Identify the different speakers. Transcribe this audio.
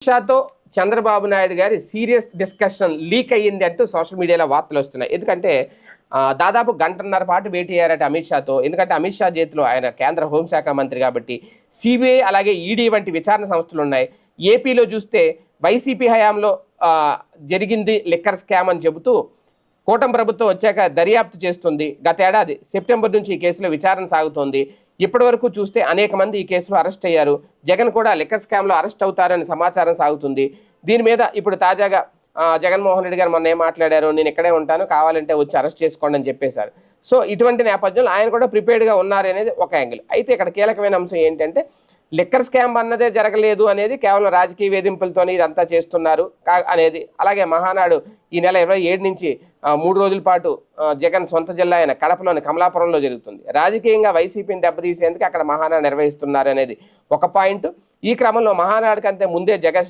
Speaker 1: షాతో చంద్రబాబు నాయుడు గారి serious discussion leak అయ్యింది అంటూ సోషల్ మీడియాలో వార్తలు వస్తున్నాయి. ఎందుకంటే దాదాపు గంటన్నర పాటు భేటీ అయ్యారట అమిత్ షాతో. ఎందుకంటే అమిత్ షా చేతిలో ఆయన కేంద్ర హోంశాఖ మంత్రి కాబట్టి సిబిఐ అలాగే ఈడీ వంటి విచారణ సంస్థలు ఉన్నాయి. ఏపీలో చూస్తే వైసీపీ హయాంలో జరిగింది లిక్కర్ స్కామ్ అని చెబుతూ కూటమి ప్రభుత్వం వచ్చాక దర్యాప్తు చేస్తుంది. గతేడాది సెప్టెంబర్ నుంచి ఈ కేసులో విచారణ సాగుతోంది. ఇప్పటి వరకు చూస్తే అనేక మంది ఈ కేసులో అరెస్ట్ అయ్యారు. జగన్ కూడా లిక్కర్ స్కామ్లో అరెస్ట్ అవుతారని సమాచారం సాగుతుంది. దీని మీద ఇప్పుడు తాజాగా జగన్మోహన్ రెడ్డి గారు మొన్న ఏం మాట్లాడారు, నేను ఇక్కడే ఉంటాను, కావాలంటే వచ్చి అరెస్ట్ చేసుకోండి అని చెప్పేశారు. సో ఇటువంటి నేపథ్యంలో ఆయన కూడా ప్రిపేర్డ్గా ఉన్నారు అనేది ఒక యాంగిల్. అయితే ఇక్కడ కీలకమైన అంశం ఏంటంటే లిక్కర్ స్కామ్ అన్నదే జరగలేదు అనేది కేవలం రాజకీయ వేధింపులతోనే ఇదంతా చేస్తున్నారు అనేది. అలాగే మహానాడు ఈ నెల 27 నుంచి 3 రోజుల పాటు జగన్ సొంత జిల్లా అయిన కడపలోని కమలాపురంలో జరుగుతుంది. రాజకీయంగా వైసీపీని దెబ్బతీసేందుకు అక్కడ మహానాడు నిర్వహిస్తున్నారు అనేది ఒక పాయింట్. ఈ క్రమంలో మహానాడు కంటే ముందే జగన్